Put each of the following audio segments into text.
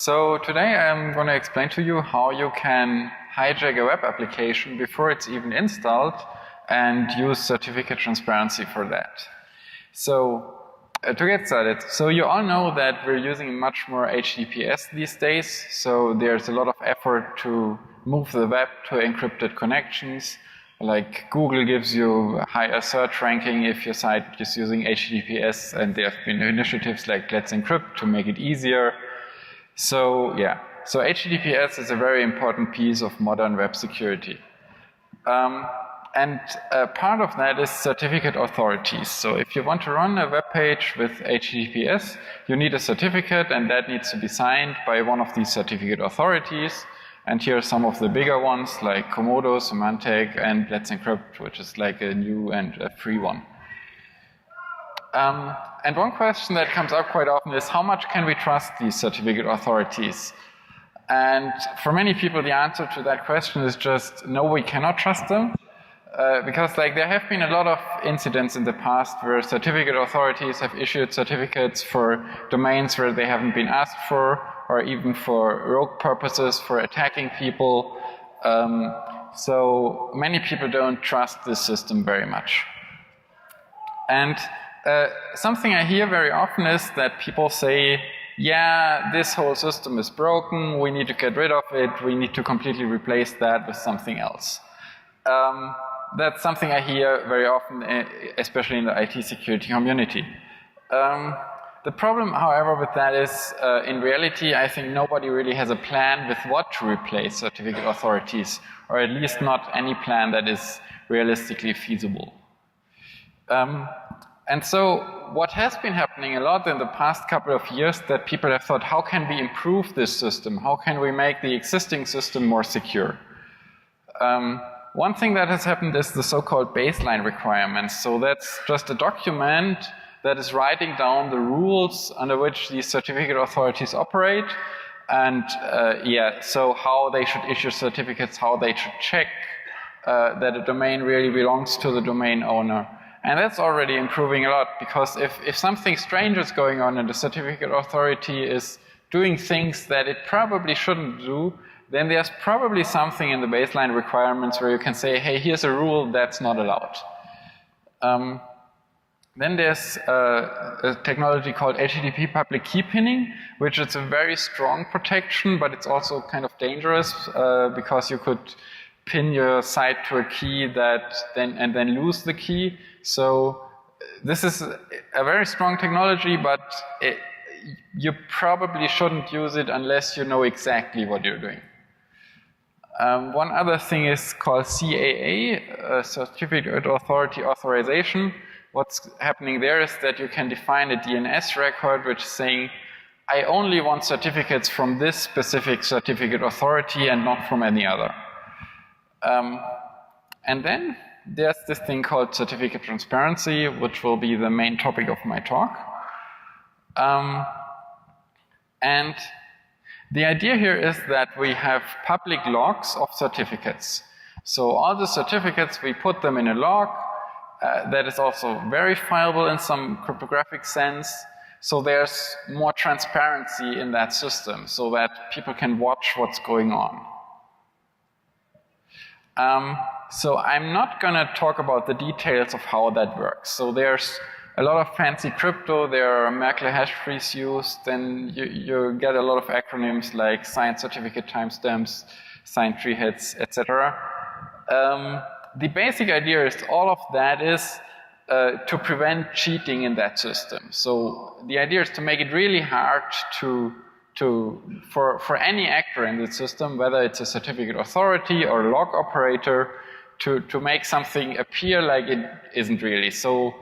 So today I'm going to explain to you how you can hijack a web application before it's even installed and use certificate transparency for that. So to get started, so you all know that we're using much more HTTPS these days, so there's a lot of effort to move the web to encrypted connections. Like Google gives you a higher search ranking if your site is using HTTPS, and there have been initiatives like Let's Encrypt to make it easier. So yeah, so HTTPS is a very important piece of modern web security. And part of that is certificate authorities. So if you want to run a web page with HTTPS, you need a certificate, and that needs to be signed by one of these certificate authorities. And here are some of the bigger ones like Komodo, Symantec, and Let's Encrypt, which is like a new and a free one. And one question that comes up quite often is, how much can we trust these certificate authorities? And for many people, the answer to that question is just, no, we cannot trust them. Because there have been a lot of incidents in the past where certificate authorities have issued certificates for domains where they haven't been asked for, or even for rogue purposes, for attacking people. So many people don't trust this system very much. And something I hear very often is that people say, yeah, this whole system is broken, we need to get rid of it, we need to completely replace that with something else. That's something I hear very often, especially in the IT security community. The problem, however, with that is, in reality, I think nobody really has a plan with what to replace certificate authorities, or at least not any plan that is realistically feasible. And so what has been happening a lot in the past couple of years that people have thought, how can we improve this system? How can we make the existing system more secure? One thing that has happened is the so-called baseline requirements. So that's just a document that is writing down the rules under which these certificate authorities operate, and so how they should issue certificates, how they should check that a domain really belongs to the domain owner. And that's already improving a lot, because if something strange is going on and the certificate authority is doing things that it probably shouldn't do, then there's probably something in the baseline requirements where you can say, hey, here's a rule that's not allowed. Then there's a technology called HTTP public key pinning, which is a very strong protection, but it's also kind of dangerous because you could pin your site to a key and then lose the key. So this is a very strong technology, but you probably shouldn't use it unless you know exactly what you're doing. One other thing is called CAA, Certificate Authority Authorization. What's happening there is that you can define a DNS record which is saying, I only want certificates from this specific certificate authority and not from any other. And then there's this thing called certificate transparency, which will be the main topic of my talk. And the idea here is that we have public logs of certificates. So all the certificates, we put them in a log that is also verifiable in some cryptographic sense. So there's more transparency in that system so that people can watch what's going on. So I'm not going to talk about the details of how that works. So there's a lot of fancy crypto, there are Merkle hash trees used, then you get a lot of acronyms like signed certificate timestamps, signed tree heads, etc. The basic idea is all of that is to prevent cheating in that system. So the idea is to make it really hard for any actor in the system, whether it's a certificate authority or log operator, to make something appear like it isn't really. So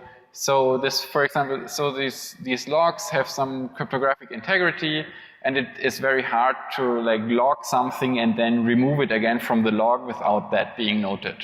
this, for example, so these logs have some cryptographic integrity, and it is very hard to log something and then remove it again from the log without that being noted.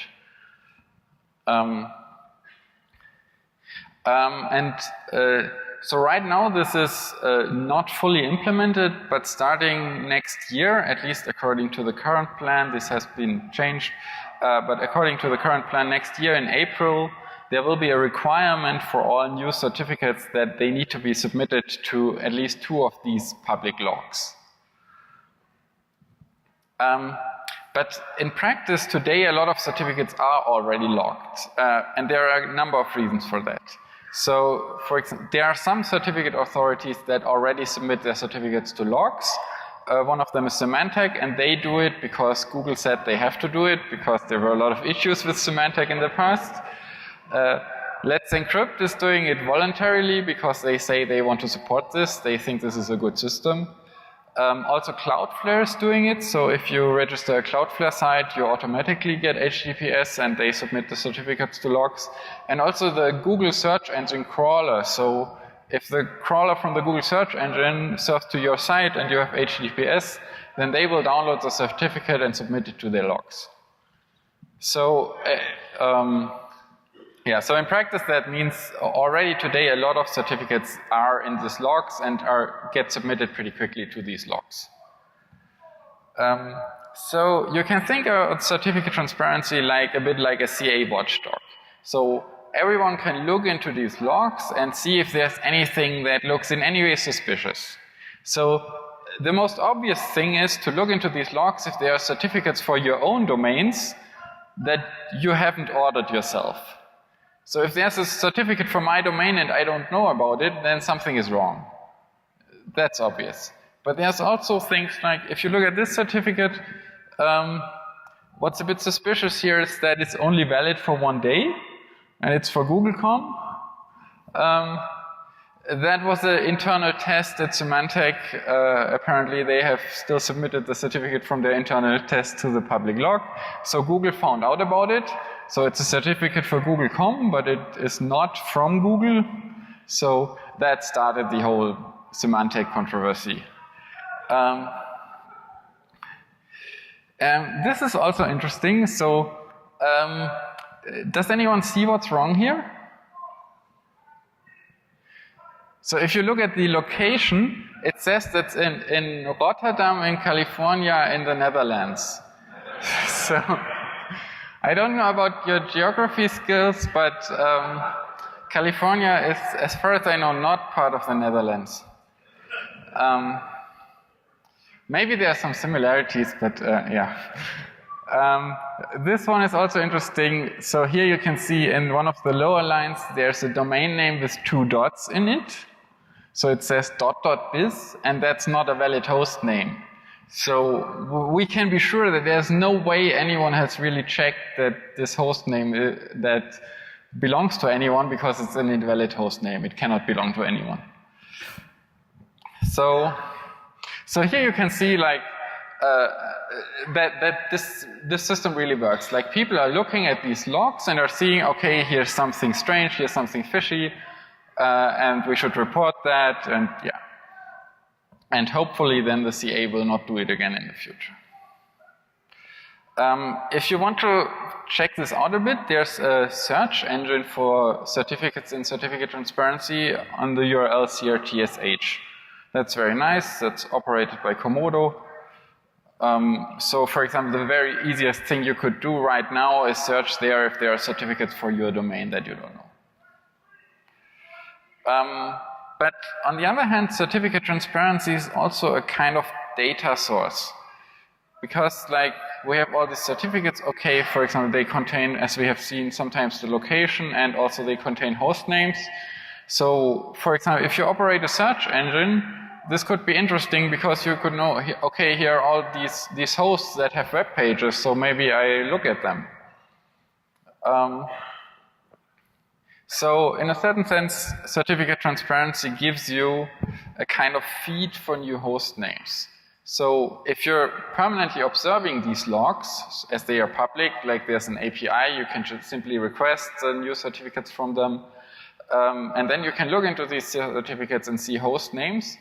So right now this is not fully implemented, but starting next year, at least according to the current plan, this has been changed, but according to the current plan, next year in April, there will be a requirement for all new certificates that they need to be submitted to at least 2 of these public logs. But in practice today, a lot of certificates are already logged, and there are a number of reasons for that. So, for example, there are some certificate authorities that already submit their certificates to logs. One of them is Symantec, and they do it because Google said they have to do it because there were a lot of issues with Symantec in the past. Let's Encrypt is doing it voluntarily because they say they want to support this. They think this is a good system. Also Cloudflare is doing it, so if you register a Cloudflare site, you automatically get HTTPS and they submit the certificates to logs. And also the Google search engine crawler, so if the crawler from the Google search engine surfs to your site and you have HTTPS, then they will download the certificate and submit it to their logs. So, so in practice that means already today a lot of certificates are in these logs and get submitted pretty quickly to these logs. So you can think of certificate transparency like a bit like a CA watchdog. So everyone can look into these logs and see if there's anything that looks in any way suspicious. So the most obvious thing is to look into these logs if there are certificates for your own domains that you haven't ordered yourself. So if there's a certificate for my domain and I don't know about it, then something is wrong. That's obvious. But there's also things like, if you look at this certificate, what's a bit suspicious here is that it's only valid for 1 day, and it's for Google.com. That was an internal test at Symantec. Apparently they have still submitted the certificate from their internal test to the public log. So Google found out about it. So it's a certificate for Google.com, but it is not from Google. So that started the whole Symantec controversy. This is also interesting. So does anyone see what's wrong here? So if you look at the location, it says that's in Rotterdam in California in the Netherlands. So I don't know about your geography skills, but California is, as far as I know, not part of the Netherlands. Maybe there are some similarities, but yeah. This one is also interesting. So here you can see in one of the lower lines, there's a domain name with 2 dots in it. So it says .biz, and that's not a valid host name. So we can be sure that there's no way anyone has really checked that this host name that belongs to anyone because it's an invalid host name. It cannot belong to anyone. So here you can see like that this system really works. Like people are looking at these logs and are seeing, okay, here's something strange, here's something fishy, and we should report that, and yeah. And hopefully then the CA will not do it again in the future. If you want to check this out a bit, there's a search engine for certificates in certificate transparency on the URL CRTSH. That's very nice. That's operated by Komodo. So for example, the very easiest thing you could do right now is search there if there are certificates for your domain that you don't know. But on the other hand, certificate transparency is also a kind of data source. Because like we have all these certificates, okay, for example, they contain, as we have seen, sometimes the location and also they contain host names. So for example, if you operate a search engine, this could be interesting because you could know, okay, here are all these hosts that have web pages, so maybe I look at them. So in a certain sense, certificate transparency gives you a kind of feed for new host names. So if you're permanently observing these logs, as they are public, like there's an API, you can just simply request the new certificates from them. And then you can look into these certificates and see host names.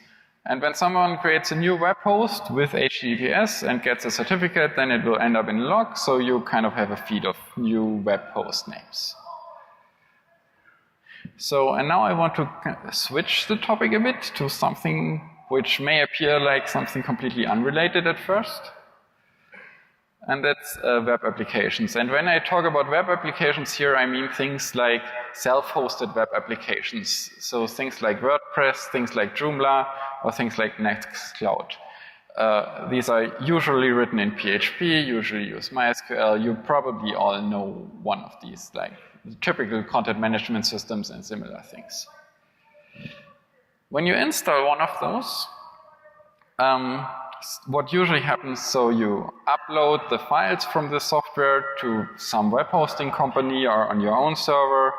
And when someone creates a new web host with HTTPS and gets a certificate, then it will end up in a log, so you kind of have a feed of new web host names. So, and now I want to switch the topic a bit to something which may appear like something completely unrelated at first. And that's web applications. And when I talk about web applications here, I mean things like self-hosted web applications. So things like Wordpress, things like Joomla, or things like Nextcloud. These are usually written in PHP, usually use MySQL. You probably all know one of these, like typical content management systems and similar things. When you install one of those, what usually happens, so you upload the files from the software to some web hosting company or on your own server,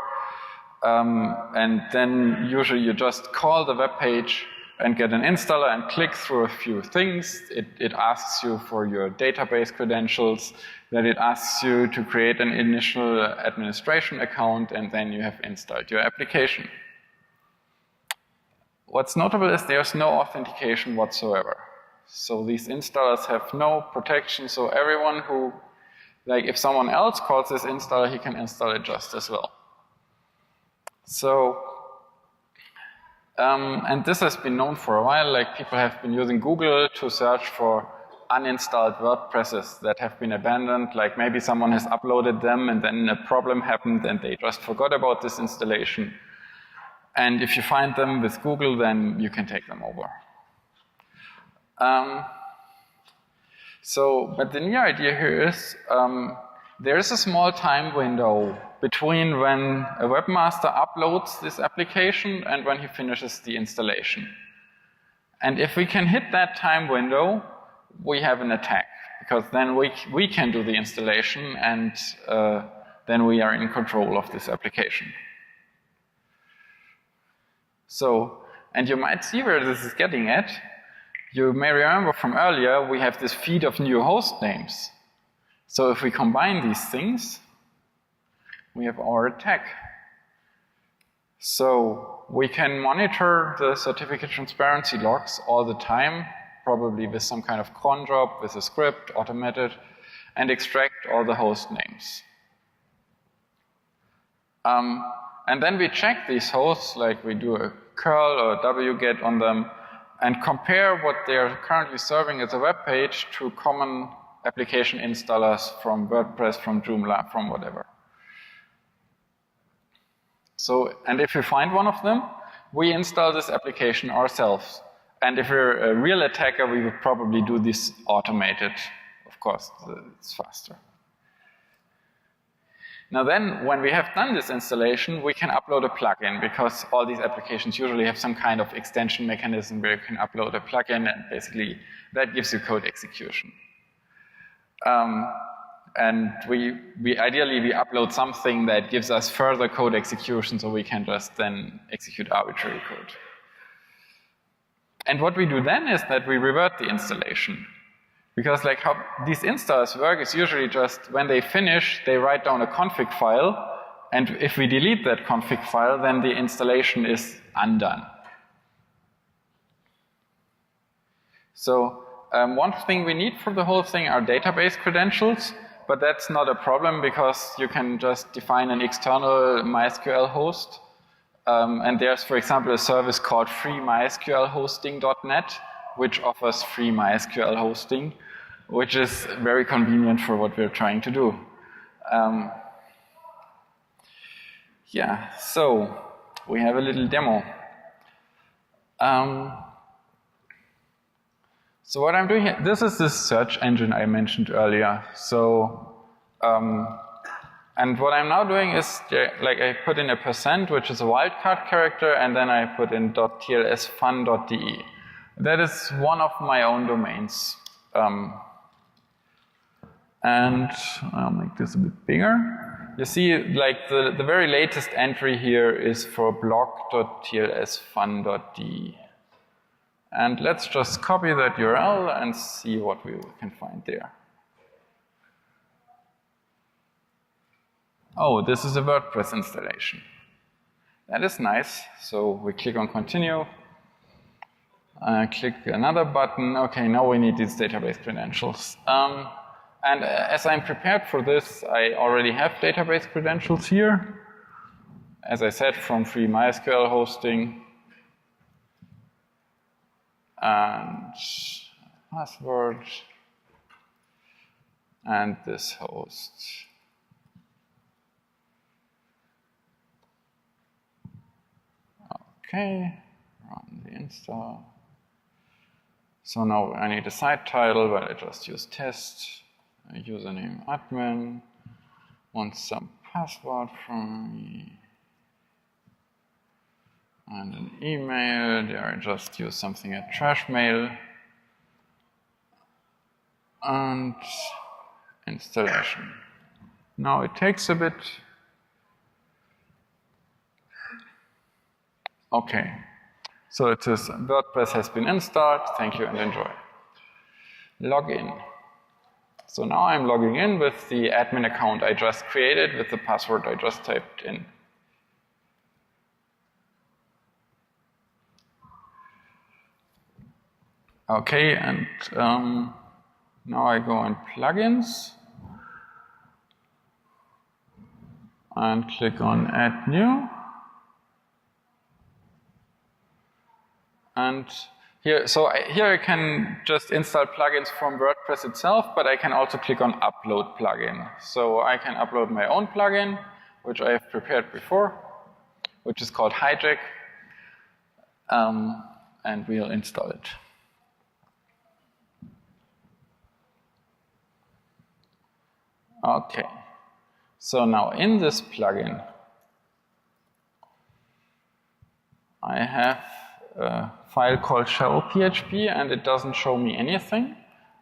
and then usually you just call the web page and get an installer and click through a few things. It asks you for your database credentials, then it asks you to create an initial administration account, and then you have installed your application. What's notable is there's no authentication whatsoever. So these installers have no protection, so everyone who, like if someone else calls this installer, he can install it just as well. So, and this has been known for a while, like people have been using Google to search for uninstalled WordPresses that have been abandoned, like maybe someone has uploaded them and then a problem happened and they just forgot about this installation. And if you find them with Google, then you can take them over. But the new idea here is, there is a small time window between when a webmaster uploads this application and when he finishes the installation. And if we can hit that time window, we have an attack, because then we can do the installation and then we are in control of this application. So, and you might see where this is getting at. You may remember from earlier, we have this feed of new host names. So if we combine these things, we have our attack. So we can monitor the certificate transparency logs all the time, probably with some kind of cron job, with a script, automated, and extract all the host names. And then we check these hosts, like we do a curl or a wget on them, and compare what they're currently serving as a web page to common application installers from WordPress, from Joomla, from whatever. So, and if we find one of them, we install this application ourselves. And if we're a real attacker, we would probably do this automated. Of course, it's faster. Now then, when we have done this installation, we can upload a plugin, because all these applications usually have some kind of extension mechanism where you can upload a plugin, and basically that gives you code execution. And ideally we upload something that gives us further code execution, so we can just then execute arbitrary code. And what we do then is that we revert the installation. Because like how these installers work is usually just when they finish, they write down a config file, and if we delete that config file, then the installation is undone. So one thing we need for the whole thing are database credentials, but that's not a problem because you can just define an external MySQL host. And there's, for example, a service called freemysqlhosting.net, which offers free MySQL hosting, which is very convenient for what we're trying to do. Yeah, so we have a little demo. So what I'm doing here, this is this search engine I mentioned earlier. So, and what I'm now doing is, like I put in a %, which is a wildcard character, and then I put in .tlsfun.de. That is one of my own domains. And I'll make this a bit bigger. You see, like the very latest entry here is for blog.tlsfun.de. And let's just copy that URL and see what we can find there. Oh, this is a WordPress installation. That is nice. So we click on continue. Click another button. Okay, now we need these database credentials. And as I'm prepared for this, I already have database credentials here. As I said, from free MySQL hosting. And password. And this host. Okay, run the install. So now I need a site title, but I just use test, username admin, want some password from me, and an email. There I just use something at trash mail, and installation. Now it takes a bit. Okay, so it says WordPress has been installed. Thank you and enjoy. Login. So now I'm logging in with the admin account I just created with the password I just typed in. Okay, and now I go on plugins and click on add new. And here I can just install plugins from WordPress itself, but I can also click on upload plugin. So I can upload my own plugin, which I have prepared before, which is called Hijack, and we'll install it. Okay, so now in this plugin, I have a file called show.php, and it doesn't show me anything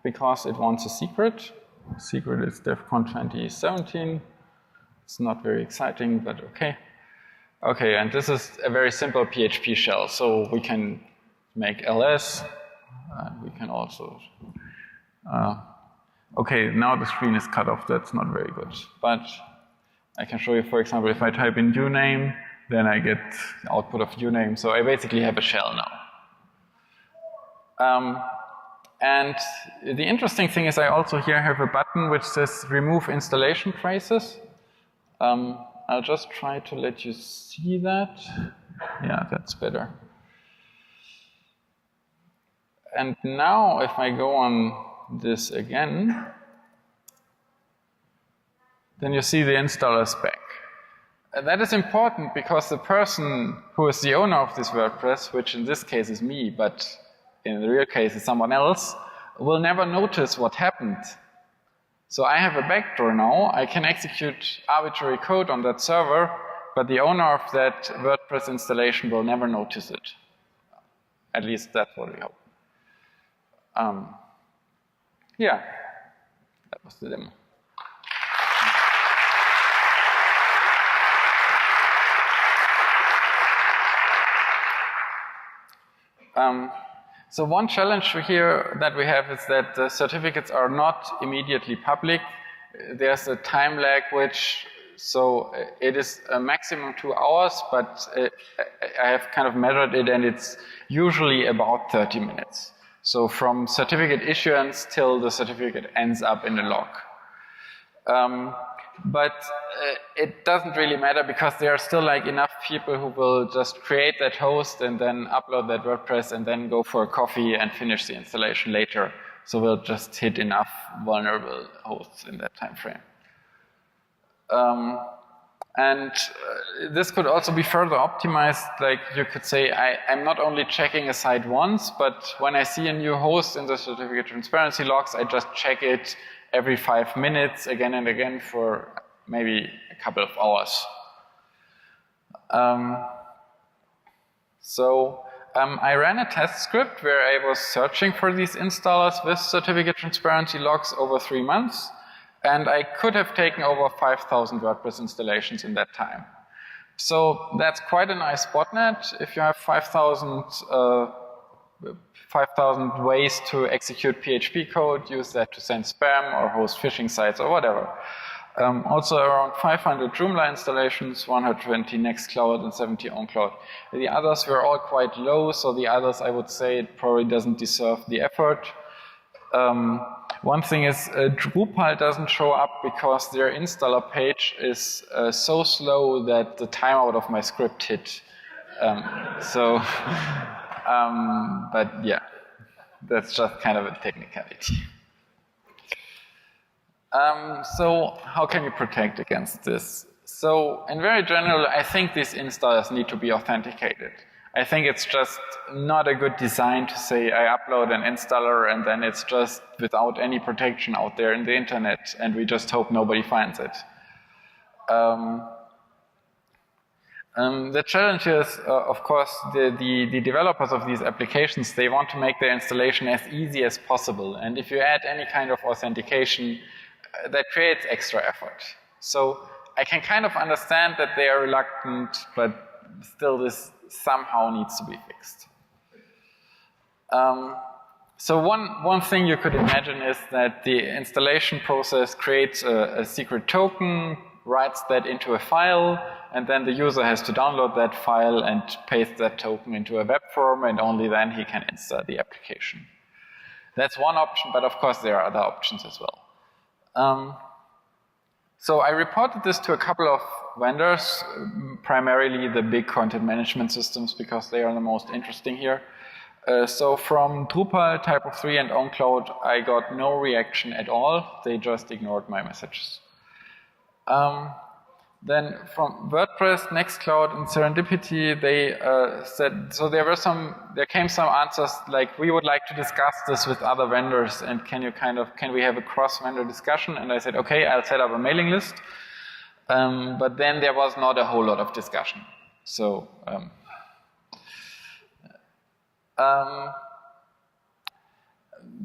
because it wants a secret. Secret is DEFCON 2017. It's not very exciting, but okay. Okay, and this is a very simple PHP shell, so we can make ls, and we can also okay, now the screen is cut off. That's not very good. But I can show you, for example, if I type in uname, then I get output of uname. So I basically have a shell now. And the interesting thing is I also here have a button which says remove installation traces. I'll just try to let you see that. Yeah, that's better. And now if I go on this again, then you see the installer spec. That is important because the person who is the owner of this WordPress, which in this case is me, but in the real case is someone else, will never notice what happened. So I have a backdoor now. I can execute arbitrary code on that server, but the owner of that WordPress installation will never notice it. At least that's what we hope. Yeah, that was the demo. So one challenge here that we have is that the certificates are not immediately public. There's a time lag so it is a maximum 2 hours, but I have kind of measured it and it's usually about 30 minutes. So from certificate issuance till the certificate ends up in the log. But it doesn't really matter because there are still like enough people who will just create that host and then upload that WordPress and then go for a coffee and finish the installation later. So we'll just hit enough vulnerable hosts in that time frame. And this could also be further optimized. Like you could say, I'm not only checking a site once, but when I see a new host in the certificate transparency logs, I just check it every 5 minutes again and again for maybe a couple of hours. I ran a test script where I was searching for these installers with certificate transparency logs over 3 months. And I could have taken over 5,000 WordPress installations in that time. So that's quite a nice botnet. If you have 5,000 ways to execute PHP code, use that to send spam or host phishing sites or whatever. Also around 500 Joomla installations, 120 Nextcloud and 70 OwnCloud. The others were all quite low, so the others I would say it probably doesn't deserve the effort. One thing is Drupal doesn't show up because their installer page is so slow that the timeout of my script hit. But yeah, that's just kind of a technicality. So how can you protect against this? So in very general, I think these installers need to be authenticated. I think it's just not a good design to say I upload an installer and then it's just without any protection out there in the internet and we just hope nobody finds it. The challenge is, of course, the developers of these applications, they want to make their installation as easy as possible. And if you add any kind of authentication, that creates extra effort. So I can kind of understand that they are reluctant, but still this somehow needs to be fixed. So one thing you could imagine is that the installation process creates a secret token, writes that into a file, and then the user has to download that file and paste that token into a web form, and only then he can install the application. That's one option, but of course there are other options as well. So I reported this to a couple of vendors, primarily the big content management systems, because they are the most interesting here. So from Drupal, Typo3, and OwnCloud, I got no reaction at all. They just ignored my messages. Then from WordPress, Nextcloud, and Serendipity, they said, so there came some answers like, we would like to discuss this with other vendors, and can we have a cross-vendor discussion? And I said, okay, I'll set up a mailing list. But then there was not a whole lot of discussion. So,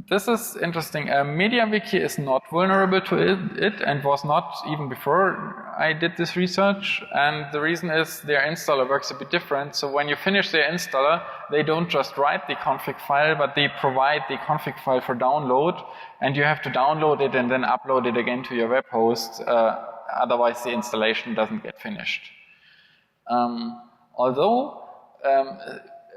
this is interesting. MediaWiki is not vulnerable to it and was not even before I did this research. And the reason is their installer works a bit different. So when you finish their installer, they don't just write the config file, but they provide the config file for download. And you have to download it and then upload it again to your web host. Otherwise, the installation doesn't get finished. Although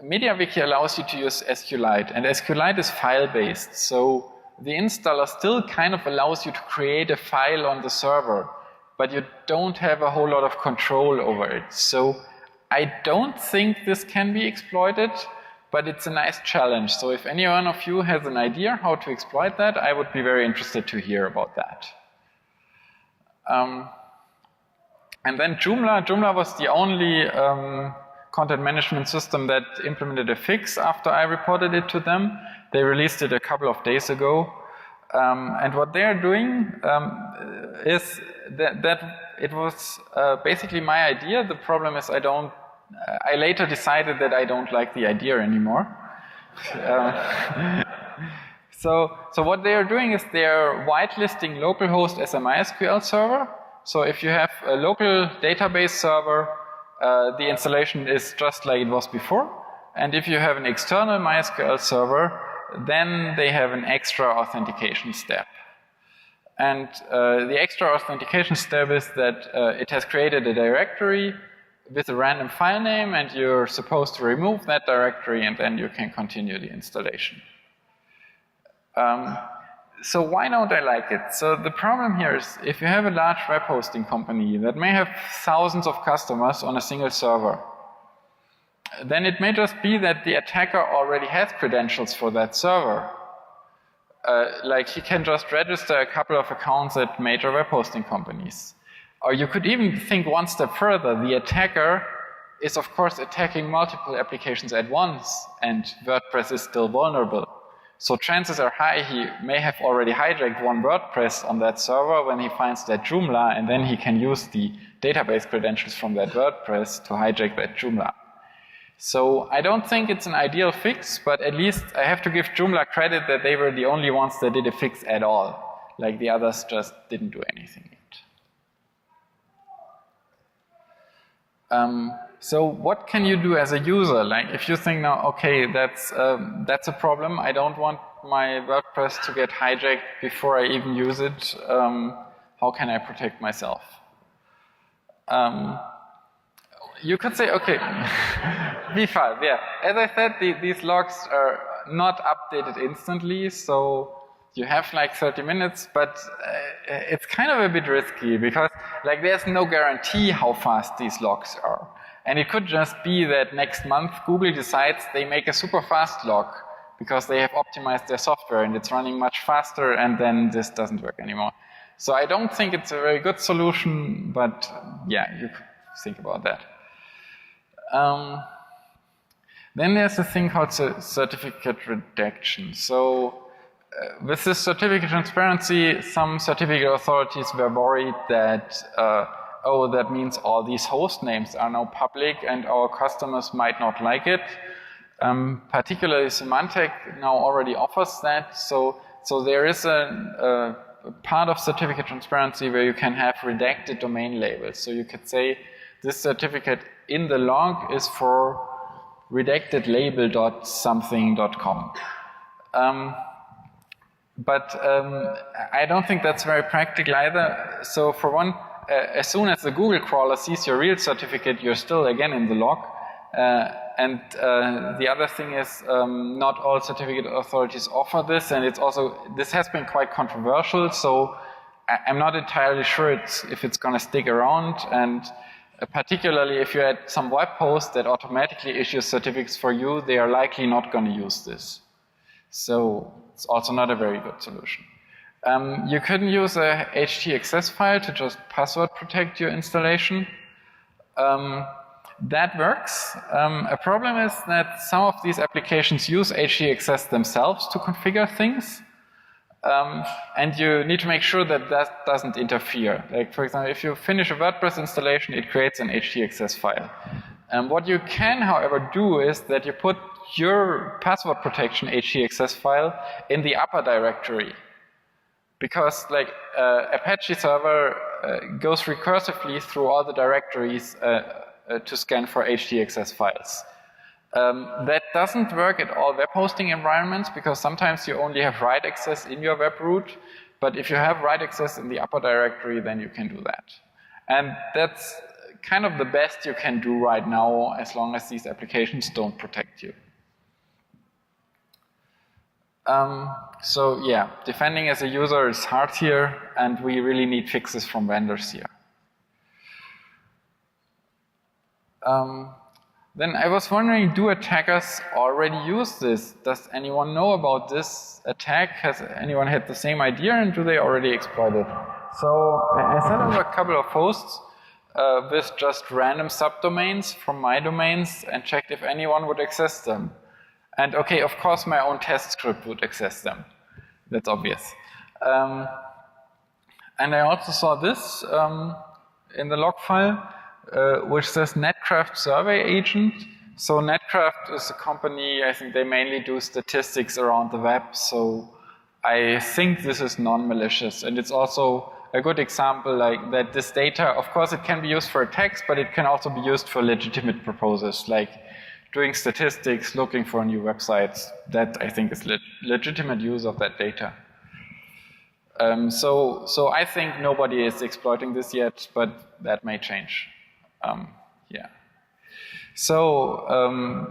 MediaWiki allows you to use SQLite, and SQLite is file-based, so the installer still kind of allows you to create a file on the server, but you don't have a whole lot of control over it. So I don't think this can be exploited, but it's a nice challenge. So if any one of you has an idea how to exploit that, I would be very interested to hear about that. And then Joomla. Joomla was the only content management system that implemented a fix after I reported it to them. They released it a couple of days ago. And what they're doing is that it was basically my idea. The problem is I later decided that I don't like the idea anymore. So what they are doing is they're whitelisting localhost as a MySQL server. So if you have a local database server, the installation is just like it was before. And if you have an external MySQL server, then they have an extra authentication step. And the extra authentication step is that it has created a directory with a random file name, and you're supposed to remove that directory, and then you can continue the installation. So why don't I like it? So the problem here is if you have a large web hosting company that may have thousands of customers on a single server, then it may just be that the attacker already has credentials for that server. Like he can just register a couple of accounts at major web hosting companies. Or you could even think one step further. The attacker is of course attacking multiple applications at once, and WordPress is still vulnerable. So chances are high he may have already hijacked one WordPress on that server when he finds that Joomla, and then he can use the database credentials from that WordPress to hijack that Joomla. So I don't think it's an ideal fix, but at least I have to give Joomla credit that they were the only ones that did a fix at all. Like the others just didn't do anything yet. So what can you do as a user? Like if you think now, okay, that's a problem. I don't want my WordPress to get hijacked before I even use it. How can I protect myself? You could say, okay, V5, yeah. As I said, these logs are not updated instantly, so you have like 30 minutes, but it's kind of a bit risky because like there's no guarantee how fast these logs are. And it could just be that next month Google decides they make a super fast log because they have optimized their software and it's running much faster, and then this doesn't work anymore. So I don't think it's a very good solution, but yeah, you could think about that. Then there's a thing called certificate redaction. So with this certificate transparency, some certificate authorities were worried that, oh, that means all these host names are now public and our customers might not like it. Particularly Symantec now already offers that. So there is a part of certificate transparency where you can have redacted domain labels. So you could say this certificate in the log is for redacted label.something.com. But I don't think that's very practical either. So for one, as soon as the Google crawler sees your real certificate, you're still again in the log. And the other thing is not all certificate authorities offer this, and it's also, this has been quite controversial, so I'm not entirely sure if it's going to stick around, and particularly if you had some web host that automatically issues certificates for you, they are likely not going to use this. So it's also not a very good solution. You couldn't use a htaccess file to just password protect your installation. That works. A problem is that some of these applications use htaccess themselves to configure things. And you need to make sure that that doesn't interfere. Like, for example, if you finish a WordPress installation, it creates an htaccess file. What you can, however, do is that you put your password protection htaccess file in the upper directory. Because, like, Apache server goes recursively through all the directories to scan for htaccess files. That doesn't work at all web hosting environments because sometimes you only have write access in your web root, but if you have write access in the upper directory, then you can do that. And that's kind of the best you can do right now as long as these applications don't protect you. So yeah, defending as a user is hard here, and we really need fixes from vendors here. Then I was wondering, do attackers already use this? Does anyone know about this attack? Has anyone had the same idea, and do they already exploit it? So I set up a couple of hosts with just random subdomains from my domains and checked if anyone would access them. And okay, of course my own test script would access them. That's obvious. And I also saw this in the log file. Which says Netcraft Survey Agent. So Netcraft is a company, I think they mainly do statistics around the web, so I think this is non-malicious. And it's also a good example like that this data, of course it can be used for attacks, but it can also be used for legitimate purposes, like doing statistics, looking for new websites. That I think is legitimate use of that data. So I think nobody is exploiting this yet, but that may change. Yeah. So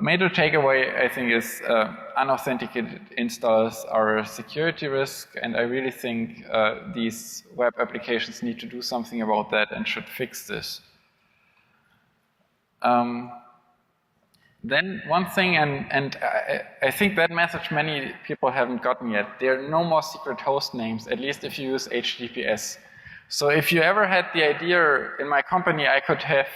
major takeaway, I think, is unauthenticated installs are a security risk, and I really think these web applications need to do something about that and should fix this. Then one thing, and I think that message many people haven't gotten yet, there are no more secret host names, at least if you use HTTPS. So if you ever had the idea in my company I could have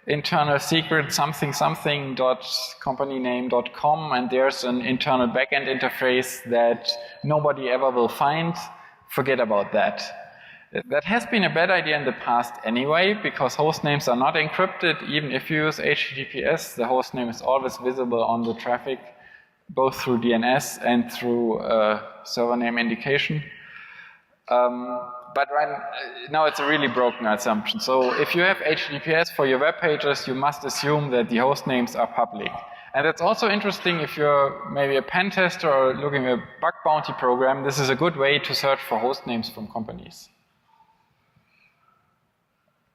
internal secret something.companyname.com and there's an internal backend interface that nobody ever will find, forget about that. That has been a bad idea in the past anyway, because host names are not encrypted. Even if you use HTTPS, the host name is always visible on the traffic, both through DNS and through server name indication. But right now it's a really broken assumption. So if you have HTTPS for your web pages, you must assume that the host names are public. And that's also interesting if you're maybe a pen tester or looking at a bug bounty program. This is a good way to search for host names from companies.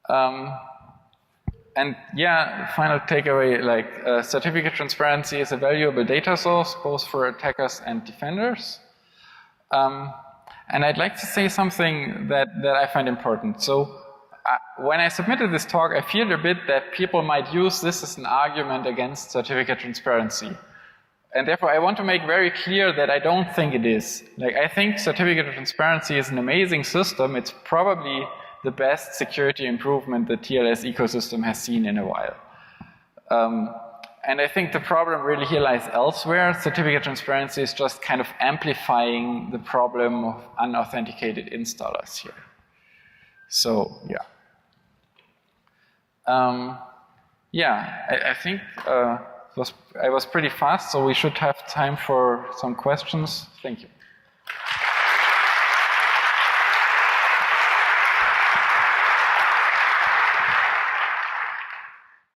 And yeah, final takeaway, like certificate transparency is a valuable data source both for attackers and defenders. And I'd like to say something that I find important. So when I submitted this talk, I feared a bit that people might use this as an argument against certificate transparency. And therefore I want to make very clear that I don't think it is. Like, I think certificate transparency is an amazing system. It's probably the best security improvement the TLS ecosystem has seen in a while. And I think the problem really here lies elsewhere. Certificate transparency is just kind of amplifying the problem of unauthenticated installers here. So, yeah. I think I was pretty fast, so we should have time for some questions. Thank you.